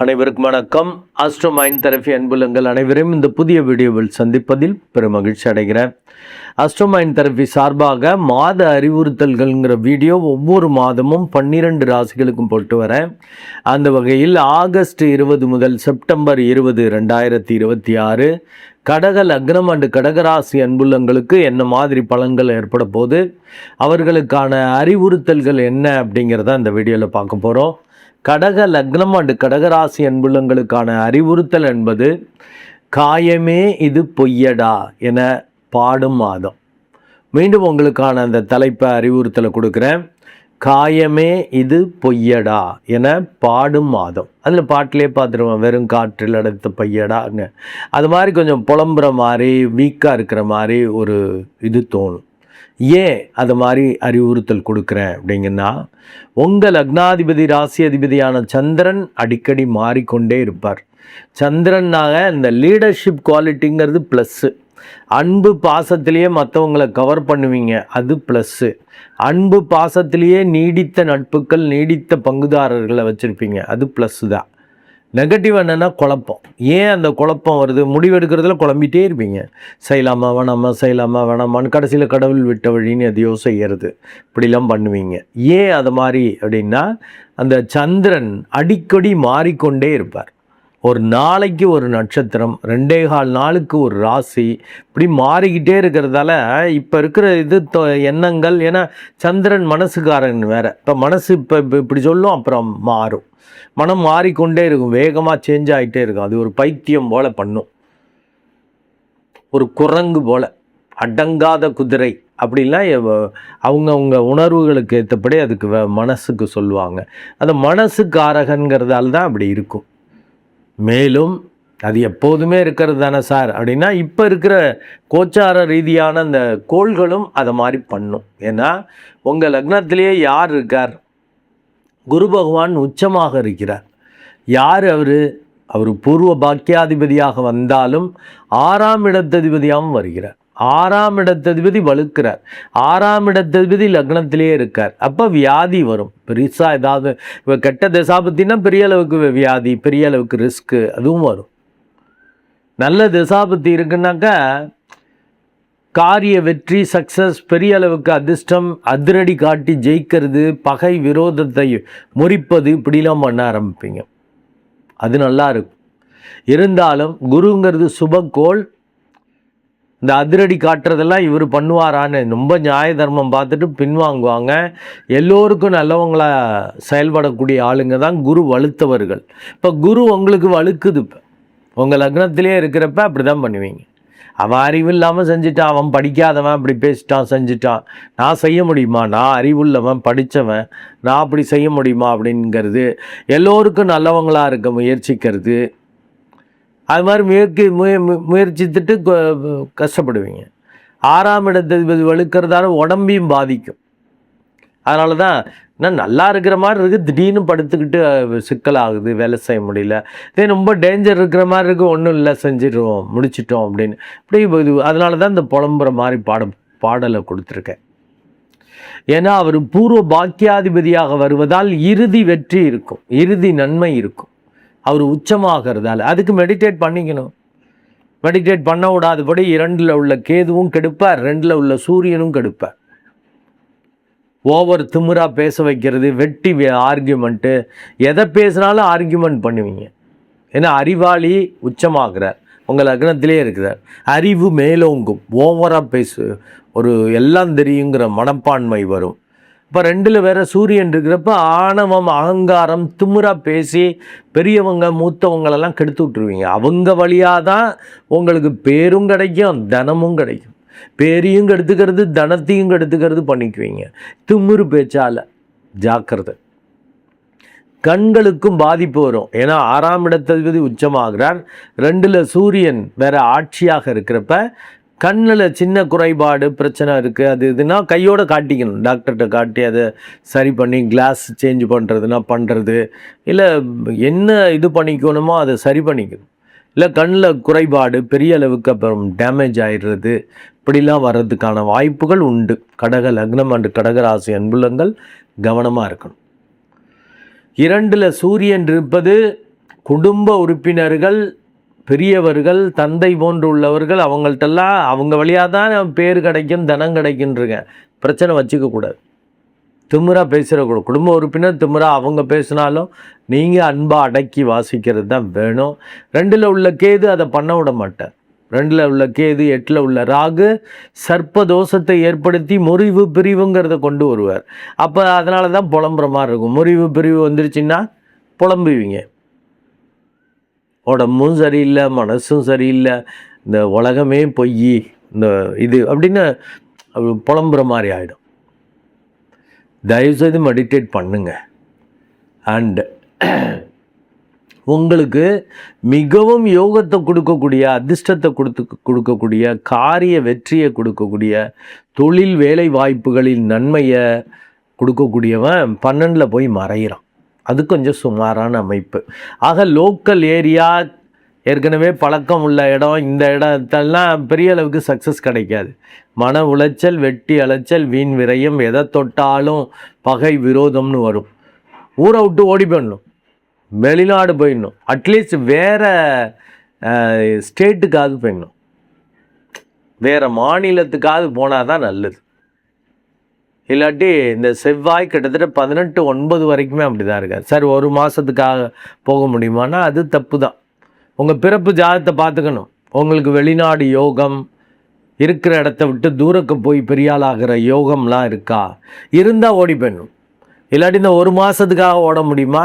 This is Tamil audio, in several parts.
அனைவருக்கும் வணக்கம். ஆஸ்ட்ரோ மைண்ட் தெரபி அன்புலங்கள் அனைவரையும் இந்த புதிய வீடியோவில் சந்திப்பதில் பெரும் மகிழ்ச்சி அடைகிறேன். ஆஸ்ட்ரோ மைண்ட் தெரபி சார்பாக மாத அறிவுறுத்தல்கள்ங்கிற வீடியோ ஒவ்வொரு மாதமும் 12 ராசிகளுக்கும் போட்டு வரேன். அந்த வகையில் ஆகஸ்ட் 20 முதல் செப்டம்பர் 20, 2026 கடக லக்னம் அண்டு கடகராசி அன்புள்ளங்களுக்கு என்ன மாதிரி பலன்கள் ஏற்பட போது, அவர்களுக்கான அறிவுறுத்தல்கள் என்ன அப்படிங்கிறத இந்த வீடியோவில் பார்க்க போகிறோம். கடக லக்னம் அண்டு கடகராசி அன்புள்ளங்களுக்கான அறிவுறுத்தல் என்பது காயமே இது பொய்யடா என பாடும் மாதம். மீண்டும் உங்களுக்கான அந்த தலைப்பை அறிவுறுத்தலை கொடுக்குறேன். காயமே இது பொய்யடா என பாடும் மாதம். அதில் பாட்டிலே பார்த்துருவோம், வெறும் காற்றில் அடைத்த பையடாங்க. அது மாதிரி கொஞ்சம் புலம்புற மாதிரி, வீக்காக இருக்கிற மாதிரி ஒரு இது தோணும். ஏன் அது மாதிரி அறிவுறுத்தல் கொடுக்குறேன் அப்படிங்கன்னா, உங்கள் லக்னாதிபதி ராசி அதிபதியான சந்திரன் அடிக்கடி மாறிக்கொண்டே இருப்பார். சந்திரனாக இந்த லீடர்ஷிப் குவாலிட்டிங்கிறது ப்ளஸ்ஸு. அன்பு பாசத்திலேயே மற்றவங்களை கவர் பண்ணுவீங்க, அது ப்ளஸ்ஸு. அன்பு பாசத்திலேயே நீடித்த நட்புகள், நீடித்த பங்குதாரர்களை வச்சுருப்பீங்க, அது ப்ளஸ்ஸு தான். நெகட்டிவ் என்னென்னா குழப்பம். ஏன் அந்த குழப்பம் வருது? முடிவெடுக்கிறதுல குழம்பிட்டே இருப்பீங்க. செய்யலாமா வேணாமா, செய்யலாமா வேணாமான்னு கடைசியில் கடவுள் விட்ட வழின்னு எதையோ செய்கிறது, இப்படிலாம் பண்ணுவீங்க. ஏன் அது மாதிரி அப்படின்னா, அந்த சந்திரன் அடிக்கடி மாறிக்கொண்டே இருப்பார். ஒரு நாளைக்கு ஒரு நட்சத்திரம், 2.25 நாளுக்கு ஒரு ராசி, இப்படி மாறிக்கிட்டே இருக்கிறதால இப்போ இருக்கிற இது எண்ணங்கள், ஏன்னா சந்திரன் மனசுக்காரன் வேறு. இப்போ மனசு இப்போ இப்படி சொல்லும், அப்புறம் மாறும். மனம் மாறிக்கொண்டே இருக்கும், வேகமாக சேஞ்ச் ஆகிட்டே இருக்கும். அது ஒரு பைத்தியம் போல் பண்ணும், ஒரு குரங்கு போல், அடங்காத குதிரை அப்படிலாம் அவங்க உணர்வுகளுக்கு ஏற்றபடி அதுக்கு மனசுக்கு சொல்லுவாங்க. அந்த மனசுக்காரகங்கிறதால தான் அப்படி இருக்கும். மேலும் அது எப்போதுமே இருக்கிறது தானே சார் அப்படின்னா, இப்போ இருக்கிற கோச்சார ரீதியான அந்த கோள்களும் அதை மாதிரி பண்ணும். ஏன்னா உங்கள் லக்னத்திலேயே யார் இருக்கார்? குரு பகவான் உச்சமாக இருக்கிறார். யார் அவர்? அவர் பூர்வ பாக்கியாதிபதியாக வந்தாலும் 6ஆம் இடத்ததிபதியாகவும் வருகிறார். 6ஆம் இடத்ததிபதி வலுக்கிறார். 6ஆம் இடத்ததிபதி லக்னத்திலே இருக்கார். அப்போ வியாதி வரும் பெருசாக. ஏதாவது இப்போ கெட்ட திசாபத்தின்னா பெரிய அளவுக்கு வியாதி, பெரிய அளவுக்கு ரிஸ்க்கு, அதுவும் வரும். நல்ல திசாபத்தி இருக்குன்னாக்கா காரிய வெற்றி, சக்ஸஸ், பெரிய அளவுக்கு அதிர்ஷ்டம், அதிரடி காட்டி ஜெயிக்கிறது, பகை விரோதத்தை முறிப்பது, இப்படிலாம் பண்ண ஆரம்பிப்பீங்க. அது நல்லா இருக்கும். இருந்தாலும் குருங்கிறது சுபக்கோள். இந்த அதிரடி காட்டுறதெல்லாம் இவர் பண்ணுவாரான்னு ரொம்ப நியாய தர்மம் பார்த்துட்டு பின்வாங்குவாங்க. எல்லோருக்கும் நல்லவங்களா செயல்படக்கூடிய ஆளுங்க தான் குரு வலுத்தவர்கள். இப்போ குரு உங்களுக்கு வலுக்குது. இப்போ உங்கள் லக்னத்திலே இருக்கிறப்ப அப்படி தான் பண்ணுவீங்க. அவன் அறிவு இல்லாமல் செஞ்சுட்டான், அவன் படிக்காதவன் அப்படி பேசிட்டான், செஞ்சுட்டான், நான் செய்ய முடியுமா? நான் அறிவுள்ளவன், படித்தவன், நான் அப்படி செய்ய முடியுமா அப்படிங்கிறது, எல்லோருக்கும் நல்லவங்களாக இருக்க முயற்சிக்கிறது. அது மாதிரி முயற்சித்துட்டு கஷ்டப்படுவீங்க. 6ஆம் இடத்ததிபதி வலுக்கிறதால உடம்பையும் பாதிக்கும். அதனால தான் இன்னும் நல்லா இருக்கிற மாதிரி இருக்குது, திடீர்னு படுத்துக்கிட்டு சிக்கலாகுது, வேலை செய்ய முடியல. இதே ரொம்ப டேஞ்சர் இருக்கிற மாதிரி இருக்குது, ஒன்றும் இல்லை செஞ்சிடுவோம், முடிச்சிட்டோம் அப்படின்னு இப்படி. அதனால தான் இந்த புலம்புற மாதிரி பாடலை கொடுத்துருக்கேன். ஏன்னா அவர் பூர்வ பாக்கியாதிபதியாக வருவதால் இறுதி வெற்றி இருக்கும், இறுதி நன்மை இருக்கும். அவர் உச்சமாகிறதால அதுக்கு மெடிடேட் பண்ணிக்கணும். மெடிடேட் பண்ண விடாதபடி 2ல் உள்ள கேதுவும் கெடுப்பார், 2ல் உள்ள சூரியனும் கெடுப்பார். ஓவர் திமிராக பேச வைக்கிறது, வெட்டி ஆர்கியூமெண்ட்டு, எதை பேசினாலும் ஆர்கியூமெண்ட் பண்ணுவீங்க. ஏன்னா அறிவாளி உச்சமாகிறார், உங்கள் லக்னத்திலே இருக்கிறார். அறிவு மேலோங்கும், ஓவராக ஒரு எல்லாம் தெரியுங்கிற மனப்பான்மை வரும். இப்போ 2ல் வேற சூரியன் இருக்கிறப்ப ஆணவம், அகங்காரம், திமிராக பேசி பெரியவங்க மூத்தவங்களெல்லாம் கெடுத்து விட்டுருவீங்க. அவங்க வழியாக தான் உங்களுக்கு பேரும் கிடைக்கும், தனமும் கிடைக்கும். பேரையும் கெடுத்துக்கிறது, தனத்தையும் கெடுத்துக்கிறது பண்ணிக்குவீங்க திமிரு பேச்சால். ஜாக்கிரதை. கண்களுக்கும் பாதிப்பு வரும். ஏன்னா 6ஆம் இடத்ததிபதி உச்சமாகிறார், 2ல் சூரியன் வேற ஆட்சியாக இருக்கிறப்ப கண்ணில் சின்ன குறைபாடு பிரச்சனை இருக்குது, அது இதுனா கையோடு காட்டிக்கணும். டாக்டர்கிட்ட காட்டி அதை சரி பண்ணி கிளாஸ் சேஞ்ச் பண்ணுறதுனா பண்ணுறது, இல்லை என்ன இது பண்ணிக்கணுமோ அதை சரி பண்ணிக்கணும். இல்லை கண்ணில் குறைபாடு பெரிய அளவுக்கு அப்புறம் டேமேஜ் ஆகிடுறது, இப்படிலாம் வர்றதுக்கான வாய்ப்புகள் உண்டு. கடக லக்னம் அண்டு கடகராசி அன்புள்ளங்கள் கவனமாக இருக்கணும். 2ல் சூரியன் இருப்பது குடும்ப உறுப்பினர்கள், பெரியவர்கள், தந்தை போன்று உள்ளவர்கள், அவங்கள்ட்டெல்லாம் அவங்க வழியாக தான் பேர் கிடைக்கும், தனம் கிடைக்குன்றங்க. பிரச்சனை வச்சுக்கக்கூடாது. திமிரா பேசுகிறக்கூடாது. குடும்ப உறுப்பினர் திமிரா அவங்க பேசினாலும் நீங்கள் அன்பாக அடக்கி வாசிக்கிறது தான் வேணும். 2ல் உள்ள கேது அதை பண்ண விட மாட்டார். 2ல் உள்ள கேது, 8ல் உள்ள ராகு சர்ப்ப தோஷத்தை ஏற்படுத்தி முறிவு பிரிவுங்கிறத கொண்டு வருவார். அப்போ அதனால தான் புலம்புற மாதிரி இருக்கும். முறிவு பிரிவு வந்துருச்சுன்னா புலம்புவீங்க. உடம்பும் சரியில்லை, மனசும் சரியில்லை, இந்த உலகமே பொய், இந்த இது அப்படின்னு புலம்புற மாதிரி ஆகிடும். தயவுசெய்து மெடிடேட் பண்ணுங்க. அண்ட் உங்களுக்கு மிகவும் யோகத்தை கொடுக்கக்கூடிய, அதிர்ஷ்டத்தை கொடுக்கக்கூடிய, காரிய வெற்றியை கொடுக்கக்கூடிய, தொழில் வேலை வாய்ப்புகளில் நன்மையை கொடுக்கக்கூடியவன் 12ல் போய் மறைகிறான். அது கொஞ்சம் சுமாரான அமைப்பு. ஆக லோக்கல் ஏரியா, ஏற்கனவே பழக்கம் உள்ள இடம், இந்த இடத்தெல்லாம் பெரிய அளவுக்கு சக்ஸஸ் கிடைக்காது. மன உளைச்சல், வெட்டி அலைச்சல், வீண் விரயம், எதை தொட்டாலும் பகை விரோதம்னு வரும். ஊரை விட்டு ஓடி போயிடணும், வெளிநாடு போயிடணும், அட்லீஸ்ட் வேறு ஸ்டேட்டுக்காவது போயிடணும், வேறு மாநிலத்துக்காவது போனால் தான் நல்லது. இல்லாட்டி இந்த செவ்வாய் கிட்டத்தட்ட 18/9 வரைக்குமே அப்படி தான் இருக்கார். சார் 1 மாதத்துக்காக போக முடியுமானா அது தப்பு தான். உங்கள் பிறப்பு ஜாதகத்தை பார்த்துக்கணும். உங்களுக்கு வெளிநாடு யோகம், இருக்கிற இடத்த விட்டு தூரக்கு போய் பெரியாள் ஆகிற யோகம்லாம் இருக்கா? இருந்தால் ஓடி போயிடணும். இல்லாட்டி இந்த 1 மாதத்துக்காக ஓட முடியுமா?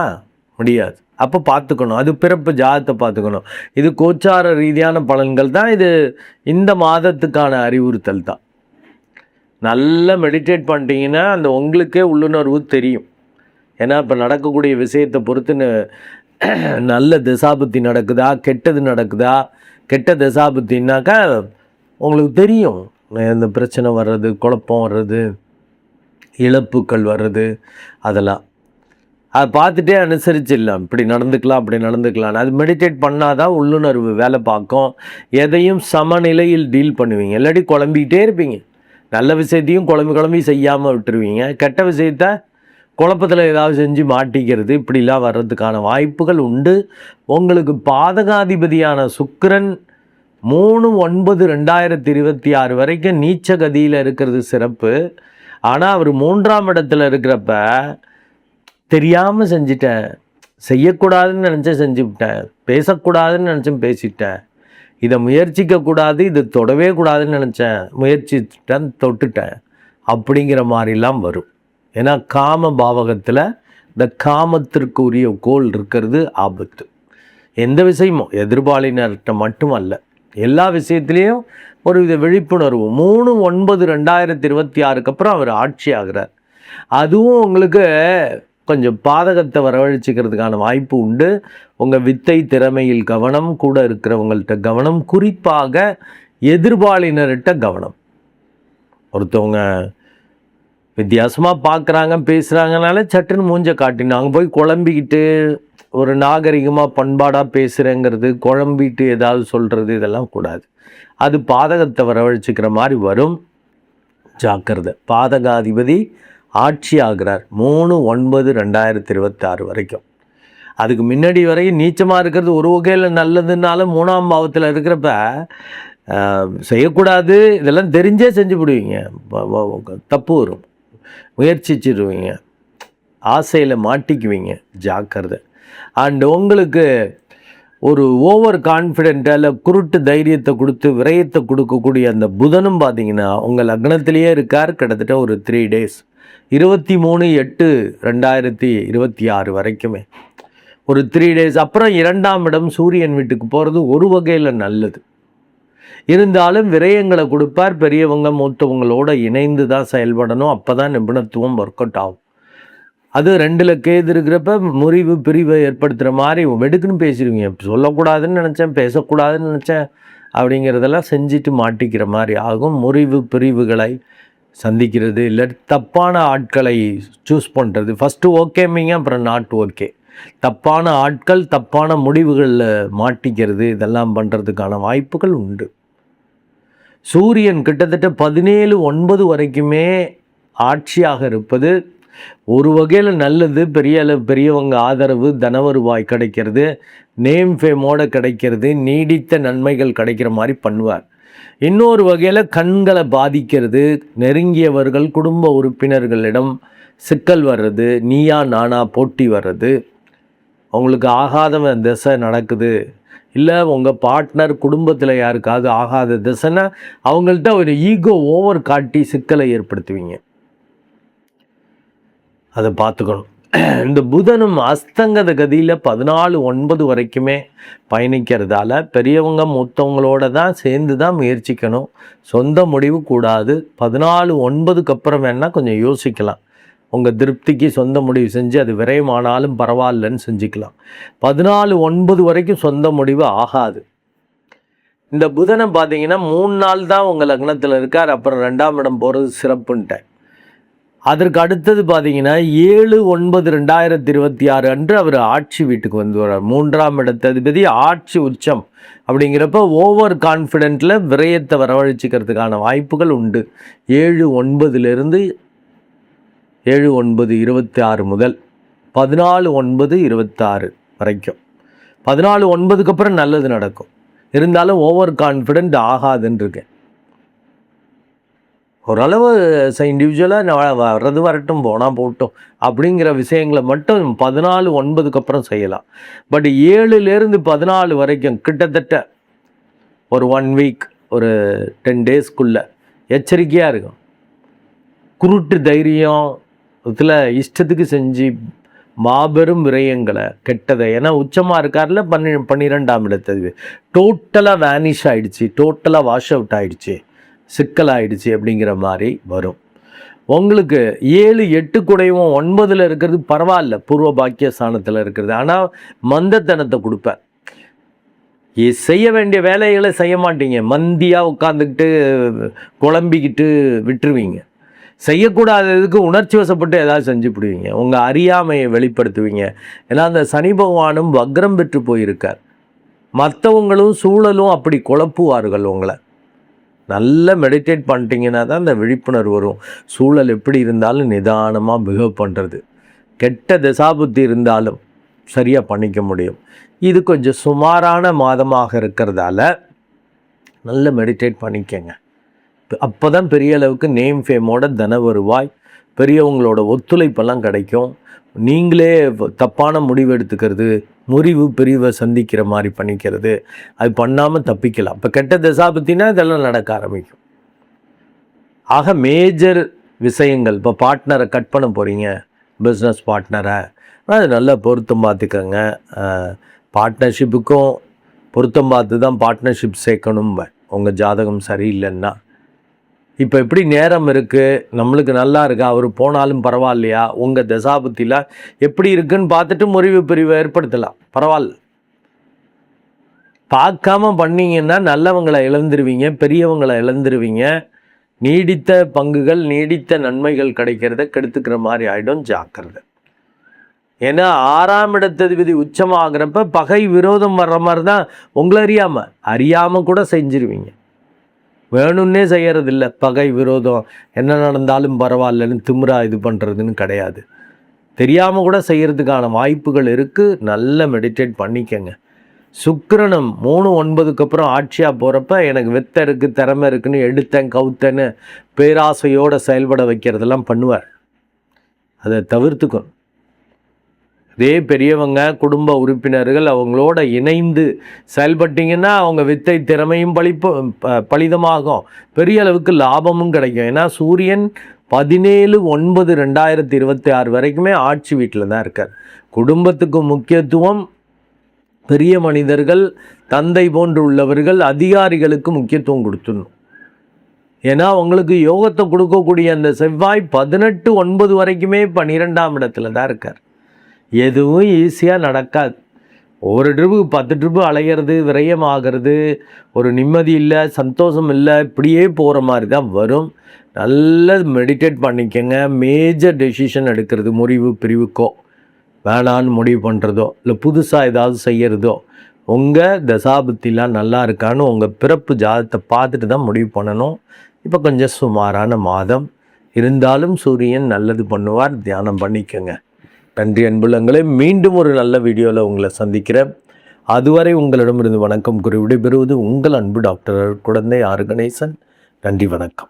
முடியாது. அப்போ பார்த்துக்கணும். அது பிறப்பு ஜாதகத்தை பார்த்துக்கணும். இது கோச்சார ரீதியான பலன்கள் தான். இது இந்த மாதத்துக்கான அறிவுறுத்தல் தான். நல்லா மெடிடேட் பண்ணிட்டீங்கன்னா அந்த உங்களுக்கே உள்ளுணர்வு தெரியும். ஏன்னா இப்போ நடக்கக்கூடிய விஷயத்தை பொறுத்துன்னு நல்ல திசாபுத்தி நடக்குதா, கெட்டது நடக்குதா, கெட்ட திசாபுத்தின்னாக்கா உங்களுக்கு தெரியும். இந்த பிரச்சனை வர்றது, குழப்பம் வர்றது, இழப்புக்கள் வர்றது, அதெல்லாம் அதை பார்த்துட்டே அனுசரிச்சிடலாம். இப்படி நடந்துக்கலாம், அப்படி நடந்துக்கலாம். அது மெடிடேட் பண்ணாதான் உள்ளுணர்வு வேலை பார்க்கும். எதையும் சமநிலையில் டீல் பண்ணுவீங்க. இல்லாட்டி குழம்பிக்கிட்டே இருப்பீங்க. நல்ல விஷயத்தையும் குழம்பி செய்யாமல் விட்டுருவீங்க. கெட்ட விஷயத்த குழப்பத்தில் ஏதாவது செஞ்சு மாட்டிக்கிறது, இப்படிலாம் வர்றதுக்கான வாய்ப்புகள் உண்டு. உங்களுக்கு பாதகாதிபதியான சுக்கிரன் 3/9/2026 வரைக்கும் நீச்ச கதியில் இருக்கிறது சிறப்பு. ஆனால் அவர் 3ஆம் இடத்துல இருக்கிறப்ப தெரியாமல் செஞ்சிட்டேன், செய்யக்கூடாதுன்னு நினச்சேன் செஞ்சுவிட்டேன், பேசக்கூடாதுன்னு நினச்சேன் பேசிட்டேன், இதை முயற்சிக்கக்கூடாது, இது தொடவே கூடாதுன்னு நினச்சேன், முயற்சிட்டேன், தொட்டுட்டேன், அப்படிங்கிற மாதிரிலாம் வரும். ஏன்னா காம பாவகத்தில் இந்த காமத்திற்கு உரிய கோள் இருக்கிறது ஆபத்து. எந்த விஷயமும் எதிர்பாலினர்கிட்ட மட்டுமல்ல, எல்லா விஷயத்துலேயும் ஒரு வித விழிப்புணர்வு. 3/9/2026 அப்புறம் அவர் ஆட்சி ஆகிறார். அதுவும் உங்களுக்கு கொஞ்சம் பாதகத்தை வரவழைச்சிக்கிறதுக்கான வாய்ப்பு உண்டு. உங்கள் வித்தை திறமையில் கவனம், கூட இருக்கிறவங்கள்ட்ட கவனம், குறிப்பாக எதிர்பாலினர்கிட்ட கவனம். ஒருத்தவங்க வித்தியாசமாக பார்க்குறாங்க, பேசுகிறாங்கனால சட்டுன்னு மூஞ்ச காட்டினாங்க போய் குழம்பிக்கிட்டு ஒரு நாகரிகமாக பண்பாடாக பேசுகிறேங்கிறது, குழம்பிட்டு ஏதாவது சொல்கிறது, இதெல்லாம் கூடாது. அது பாதகத்தை வரவழைச்சிக்கிற மாதிரி வரும். ஜாக்கிரதை. பாதகாதிபதி ஆட்சி ஆகிறார் 3/9/2026 வரைக்கும். அதுக்கு முன்னாடி வரைக்கும் நீச்சமாக இருக்கிறது ஒரு வகையில் நல்லதுனாலும் 3ஆம் பாவத்தில் இருக்கிறப்ப செய்யக்கூடாது, இதெல்லாம் தெரிஞ்சே செஞ்சு விடுவீங்க. தப்பு வரும், முயற்சிச்சிடுவீங்க, ஆசையில் மாட்டிக்குவீங்க. ஜாக்கிரதை. அண்ட் உங்களுக்கு ஒரு ஓவர் கான்ஃபிடென்ட்டால் குருட்டு தைரியத்தை கொடுத்து விரயத்தை கொடுக்கக்கூடிய அந்த புதனும் பார்த்தீங்கன்னா உங்கள் லக்னத்திலேயே இருக்கார். கிட்டத்தட்ட ஒரு 3 days, 23/8/2026 வரைக்குமே ஒரு 3 days. அப்புறம் 2ஆம் இடம் சூரியன் வீட்டுக்கு போகிறது ஒரு வகையில் நல்லது. இருந்தாலும் விரயங்களை கொடுப்பார். பெரியவங்க மூத்தவங்களோட இணைந்து தான் செயல்படணும். அப்போ தான் நிபுணத்துவம் ஒர்க் அவுட் ஆகும். அது 2ல் கேது இருக்கிறப்ப முறிவு பிரிவை ஏற்படுத்துகிற மாதிரி வெடுக்குன்னு பேசிடுவீங்க. சொல்லக்கூடாதுன்னு நினச்சேன், பேசக்கூடாதுன்னு நினச்சேன், அப்படிங்கிறதெல்லாம் செஞ்சுட்டு மாட்டிக்கிற மாதிரி ஆகும். முறிவு பிரிவுகளை சந்திக்கிறது, இல்லை தப்பான ஆட்களை சூஸ் பண்ணுறது. ஃபஸ்ட்டு ஓகேமிங்க, அப்புறம் நாட் ஓகே. தப்பான ஆட்கள், தப்பான முடிவுகளில் மாட்டிக்கிறது, இதெல்லாம் பண்ணுறதுக்கான வாய்ப்புகள் உண்டு. சூரியன் கிட்டத்தட்ட 17/9 வரைக்குமே ஆட்சியாக இருப்பது ஒரு வகையில் நல்லது. பெரியவங்க ஆதரவு, தன வருவாய் கிடைக்கிறது, நேம் ஃபேமோட கிடைக்கிறது, நீடித்த நன்மைகள் கிடைக்கிற மாதிரி பண்ணுவார். இன்னொரு வகையில் கண்களை பாதிக்கிறது, நெருங்கியவர்கள் குடும்ப உறுப்பினர்களிடம் சிக்கல் வர்றது, நீயா நானா போட்டி வர்றது, உங்களுக்கு ஆகாதவன் திசை நடக்குது, இல்லை உங்கள் பார்ட்னர் குடும்பத்தில் யாருக்காவது ஆகாத திசைன்னா அவங்கள்ட்ட ஒரு ஈகோ ஓவர் காட்டி சிக்கலை ஏற்படுத்துவீங்க. அதை பார்த்துக்கணும். இந்த புதனும் அஸ்தங்கத கதியில் 14/9 வரைக்குமே பயணிக்கிறதால பெரியவங்க மூத்தவங்களோட தான் சேர்ந்து தான் முயற்சிக்கணும். சொந்த முடிவு கூடாது. 14/9க்கு அப்புறம் வேணால் கொஞ்சம் யோசிக்கலாம். உங்கள் திருப்திக்கு சொந்த முடிவு செஞ்சு அது விரைவானாலும் பரவாயில்லன்னு செஞ்சுக்கலாம். 14/9 வரைக்கும் சொந்த முடிவு ஆகாது. இந்த புதனை பார்த்தீங்கன்னா 3 நாள் தான் உங்கள் லக்னத்தில் இருக்கார். அப்புறம் 2ஆம் இடம் போகிறது சிறப்புன்ட்டேன். அதற்கு அடுத்தது பார்த்தீங்கன்னா 7/9/2026 அன்று அவர் ஆட்சி வீட்டுக்கு வந்து வர்றார். 3ஆம் இடத்ததிபதி ஆட்சி உச்சம் அப்படிங்கிறப்ப ஓவர் கான்ஃபிடென்ட்டில் விரயத்தை வரவழைச்சிக்கிறதுக்கான வாய்ப்புகள் உண்டு. 7/9 7/9/26 முதல் 14/9/26 வரைக்கும். 14/9க்கு அப்புறம் நல்லது நடக்கும். இருந்தாலும் ஓவர் கான்ஃபிடென்ட் ஆகாதுன்னு இருக்கேன். ஓரளவு இண்டிவிஜுவலாக வர்றது வரட்டும், போனால் போட்டோம் அப்படிங்கிற விஷயங்களை மட்டும் 14/9க்கு அப்புறம் செய்யலாம். பட் 7லேருந்து 14 வரைக்கும் கிட்டத்தட்ட ஒரு 1 வீக், ஒரு 10 டேஸ்க்குள்ளே எச்சரிக்கையாக இருக்கும். குருட்டு தைரியம் இதில் இஷ்டத்துக்கு செஞ்சு மாபெரும் விரயங்களை கெட்டதை, ஏன்னா உச்சமாக இருக்கார்ல 12ஆம் இடத்தது டோட்டலாக வேனிஷ் ஆகிடுச்சு, டோட்டலாக வாஷ் அவுட் ஆகிடுச்சு, சிக்கலாகிடுச்சு அப்படிங்கிற மாதிரி வரும். உங்களுக்கு 7, 8 கூடையும் 9ல் இருக்கிறது பரவாயில்ல, பூர்வ பாக்கிய ஸ்தானத்தில் இருக்கிறது. ஆனால் மந்தத்தனத்தை கொடுப்பேன். செய்ய வேண்டிய வேலைகளை செய்ய மாட்டீங்க. மந்தியாக உட்காந்துக்கிட்டு குழம்பிக்கிட்டு விட்டுருவீங்க. செய்யக்கூடாததுக்கு உணர்ச்சி வசப்பட்டு ஏதாவது செஞ்சுப்பிடுவீங்க. உங்கள் அறியாமையை வெளிப்படுத்துவீங்க. ஏன்னா அந்த சனி பகவானும் வக்ரம் பெற்று போயிருக்கார். மற்றவங்களும் சூழலும் அப்படி குழப்புவார்கள் உங்களை. நல்லா மெடிடேட் பண்ணிட்டீங்கன்னா தான் அந்த விழிப்புணர்வு வரும். சூழல் எப்படி இருந்தாலும் நிதானமாக பிஹேவ் பண்ணுறது, கெட்ட தசாபுத்தி இருந்தாலும் சரியாக பண்ணிக்க முடியும். இது கொஞ்சம் சுமாரான மாதமாக இருக்கிறதால நல்ல மெடிடேட் பண்ணிக்கங்க. அப்போ தான் பெரிய அளவுக்கு நேம் ஃபேமோட தன வருவாய், பெரியவங்களோட ஒத்துழைப்பெல்லாம் கிடைக்கும். நீங்களே தப்பான முடிவு எடுத்துக்கிறது, முறிவு பிரிவை சந்திக்கிற மாதிரி பண்ணிக்கிறது, அது பண்ணாமல் தப்பிக்கலாம். இப்போ கெட்ட தசாபத்தினா இதெல்லாம் நடக்க ஆரம்பிக்கும். ஆக மேஜர் விஷயங்கள், இப்போ பார்ட்னரை கட் பண்ண போகிறீங்க, பிஸ்னஸ் பார்ட்னரை, அது நல்லா பொருத்தம் பார்த்துக்கோங்க. பார்ட்னர்ஷிப்புக்கும் பொருத்தம் பார்த்து தான் பார்ட்னர்ஷிப் சேர்க்கணும். உங்கள் ஜாதகம் சரியில்லைன்னா இப்போ எப்படி நேரம் இருக்குது, நம்மளுக்கு நல்லா இருக்கா, அவர் போனாலும் பரவாயில்லையா, உங்கள் தசாபுத்தியில் எப்படி இருக்குன்னு பார்த்துட்டு முறிவு பிரிவை ஏற்படுத்தலாம். பரவாயில்ல, பார்க்காம பண்ணிங்கன்னா நல்லவங்களை இழந்துருவீங்க, பெரியவங்களை இழந்துருவீங்க. நீடித்த பங்குகள், நீடித்த நன்மைகள் கிடைக்கிறத கெடுத்துக்கிற மாதிரி ஆகிடும். ஜாக்கிரதை. ஏன்னா 6ஆம் இடத்ததிபதி உச்சமாகிறப்ப பகை விரோதம் வர்ற மாதிரி தான். உங்களை அறியாமல் கூட செஞ்சிருவீங்க. வேணும்னே செய்யறதில்ல. பகை விரோதம் என்ன நடந்தாலும் பரவாயில்லன்னு திமிரா இது பண்ணுறதுன்னு கிடையாது. தெரியாமல் கூட செய்கிறதுக்கான வாய்ப்புகள் இருக்குது. நல்ல மெடிடேட் பண்ணிக்கங்க. சுக்கிரனும் 3/9க்கு அப்புறம் ஆட்சியாக போகிறப்ப எனக்கு வெத்த இருக்குது, திறமை இருக்குன்னு எடுத்தேன் கவுத்தேன்னு பேராசையோடு செயல்பட வைக்கிறதெல்லாம் பண்ணுவார். அதை தவிர்த்துக்கணும். இதே பெரியவங்க குடும்ப உறுப்பினர்கள் அவங்களோட இணைந்து செயல்பட்டிங்கன்னா அவங்க வித்தை திறமையும் பலிதமாகும், பெரிய அளவுக்கு லாபமும் கிடைக்கும். ஏன்னா சூரியன் 17/9/2026 வரைக்குமே ஆட்சி வீட்டில் தான் இருக்கார். குடும்பத்துக்கு முக்கியத்துவம், பெரிய மனிதர்கள், தந்தை போன்று உள்ளவர்கள், அதிகாரிகளுக்கு முக்கியத்துவம் கொடுத்துடணும். ஏன்னா உங்களுக்கு யோகத்தை கொடுக்கக்கூடிய அந்த செவ்வாய் 18/9 வரைக்குமே 12ஆம் இடத்துல தான் இருக்கார். எதுவும் ஈஸியாக நடக்காது. ஒரு ட்ரிப்புக்கு 10 ட்ரிப்பு அலையிறது, விரயமாகிறது, ஒரு நிம்மதி இல்லை, சந்தோஷம் இல்லை, இப்படியே போகிற மாதிரி தான் வரும். நல்லா மெடிடேட் பண்ணிக்கங்க. மேஜர் டெசிஷன் எடுக்கிறது, முறிவு பிரிவுக்கோ வேணான்னு முடிவு பண்ணுறதோ இல்லை புதுசாக ஏதாவது செய்கிறதோ உங்கள் தசாபுத்திலாம் நல்லா இருக்கான்னு உங்கள் பிறப்பு ஜாதத்தை பார்த்துட்டு தான் முடிவு பண்ணணும். இப்போ கொஞ்சம் சுமாரான மாதம் இருந்தாலும் சூரியன் நல்லது பண்ணுவார். தியானம் பண்ணிக்கோங்க. நன்றி அன்புள்ளங்களே. மீண்டும் ஒரு நல்ல வீடியோவில் உங்களை சந்திக்கிறேன். அதுவரை உங்களிடமிருந்து வணக்கம் கூறி விடைபெறுவது உங்கள் அன்பு டாக்டர் குழந்தை ஆர் கணேசன். நன்றி, வணக்கம்.